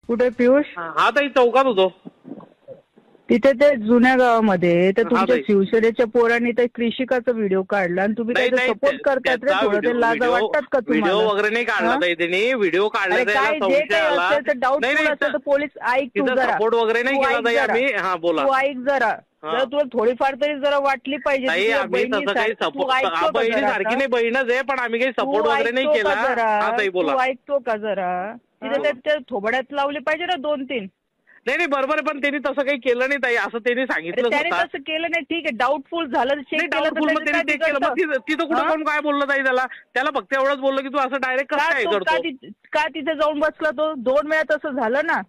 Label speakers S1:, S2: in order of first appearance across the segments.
S1: कुठे पियुष?
S2: हा ताई चौकात होतो
S1: तिथे ते जुन्या गावामध्ये तर तुमच्या शिवसेनेच्या पोरांनी ते कृषिकाचा व्हिडिओ काढला आणि तुम्ही काय सपोर्ट करतात रे? थोडं ते लाजा वाटतात का तुम्हाला?
S2: व्हिडिओ वगैरे नाही काढला ताई त्यांनी, व्हिडिओ काढला
S1: काय जे काही असेल तर डाऊटफुल असेल तर पोलीस ऐक तू जरा,
S2: सपोर्ट वगैरे नाही केला ताई आम्ही. हा बोला.
S1: तू ऐक जरा, जरा तुला थोडीफार तरी जरा वाटली पाहिजे.
S2: आम्ही तसं काही सपोर्ट, बहिणी सारखी नाही, बहीणच आहे, पण आम्ही काही सपोर्ट वगैरे नाही केला. हा ताई बोला.
S1: तू ऐकतो का जरा? तिथे त्या थोबड्यात लावली पाहिजे ना 2-3.
S2: नाही बरोबर, पण त्यांनी तसं काही केलं नाही ताई, असं त्यांनी सांगितलं.
S1: त्याने तसं केलं नाही, ठीक आहे, डाऊटफुल झालं, चेक केलं.
S2: तिथं कुठं कोण काय बोललं ताई त्याला फक्त एवढंच बोललं की तू असं डायरेक्ट कसं काय करतो?
S1: का तिथे जाऊन बसला तो? 2 वेळा तसं झालं ना.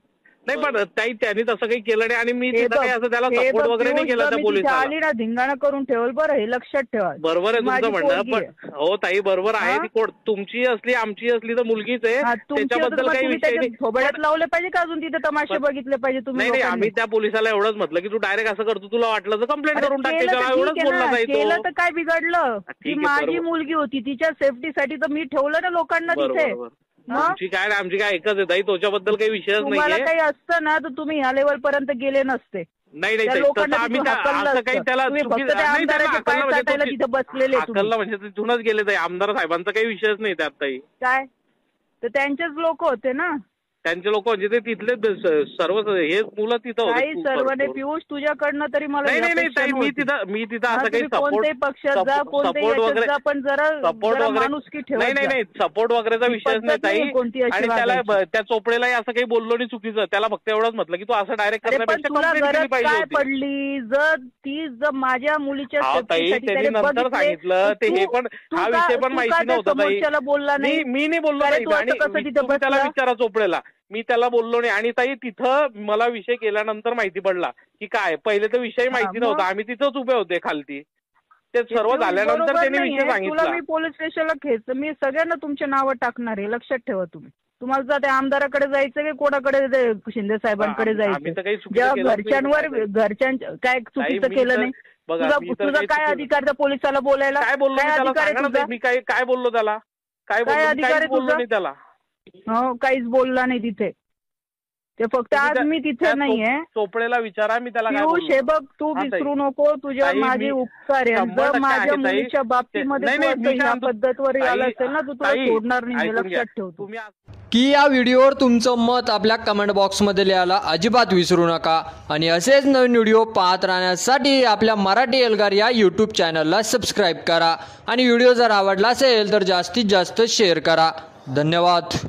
S2: नाही पण ताई त्यांनी तसं काही केलं नाही आणि मी असं त्याला सपोर्ट वगैरे नाही केला त्या पोलिसाला.
S1: आली ना धिंगाणा करून ठेवल बरं, हे लक्षात ठेवा.
S2: बरोबर आहे तुमचं म्हणणं, पण हो ताई बरोबर आहे, ती तुमची असली आमची असली तर मुलगीच आहे, त्याच्याबद्दल काही विषय नाही.
S1: थोबड्यात लावले पाहिजे का अजून तिथे तमाशे बघितले पाहिजे तुम्ही?
S2: नाही आम्ही त्या पोलिसाला एवढंच म्हटलं की तू डायरेक्ट असं करतो, तुला वाटलं तर कंप्लेंट करून टाक. एवढंच बोलला ताई.
S1: केलं तर काय बिघडलं? ती माझी मुलगी होती, तिच्या सेफ्टीसाठी तर मी ठेवलं ना लोकांना तिथे.
S2: आमची काय एकच आहे ताई, त्याच्याबद्दल काही विषयच नाही.
S1: तुम्हाला काही असतं ना तर तुम्ही ह्या लेवल पर्यंत गेले नसते.
S2: नाही आम्ही काही त्याला हाकललं म्हणजे तिथूनच गेले ताई. आमदार साहेबांचा काही विषयच नाही त्यात ताई.
S1: काय तर त्यांचेच लोक होते ना,
S2: त्यांचे लोक म्हणजे ते तिथले सर्व हे मुलं तिथं होते.
S1: सर्व नाही पियुष, तुझ्याकडनं तरी मला
S2: नाही मी तिथं असं काही
S1: कोणत्याही पक्षात जा, कोणत्याही वगैरे, पण जरा माणुसकी ठेवा.
S2: नाही सपोर्ट वगैरेचा विषयच नाही ताई. आणि त्याला त्या चोपडेलाही असं काही बोललो नाही चुकीचं, त्याला फक्त एवढंच म्हटलं की तू असं डायरेक्ट करण्यापेक्षा कंप्लेंट केली पाहिजे
S1: काय पडली? जर माझ्या मुलीच्या
S2: त्यांनी नंतर सांगितलं ते, हे पण हा विषय पण माहिती नव्हता ताई.
S1: बोलला नाही,
S2: मी नाही बोललो ताई. त्याला विचारा चोपडेला, मी त्याला बोललो नाही. आणि ताई तिथं मला विषय केल्यानंतर माहिती पडला की काय, पहिले तर विषय माहिती नव्हता, आम्ही तिथंच उभे होते खालती. ते सर्व झाल्यानंतर त्यांनी विषय सांगितला.
S1: मी पोलीस स्टेशनला खेच, मी सगळ्यांना तुमचे नावं टाकणार आहे, लक्षात ठेवा तुम्ही. तुम्हाला जर त्या आमदाराकडे जायचं की कोणाकडे, शिंदे साहेबांकडे जायचं, जेव्हा घरच्यांच्या काय चुकीचं केलं नाही, तुझा काय अधिकार त्या पोलिसाला बोलायला?
S2: काय बोललो मी काय बोललो त्याला? काय अधिकार बोललो नाही त्याला?
S1: हो, काहीच बोलला नाही तिथे. ते फक्त आज मी तिथे नाहीये.
S2: चोपडेला विचारा, मी त्याला
S1: पियुष हे बघ, तू विसरू नको, तुझ्या माझे उपकार आहे. जर माझ्या मुलीच्या बाबतीमध्ये ह्या पद्धतीवर आला असेल ना, तू तुला सोडणार नाही, लक्षात ठेव
S3: की या व्हिडिओवर तुमचं मत आपल्या कमेंट बॉक्समध्ये लिहायला अजिबात विसरू नका. आणि असेच नवीन व्हिडिओ पाहत राहण्यासाठी आपल्या मराठी एल्गार या यूट्यूब चॅनलला सबस्क्राईब करा. आणि व्हिडिओ जर आवडला असेल तर जास्तीत जास्त शेअर करा. धन्यवाद.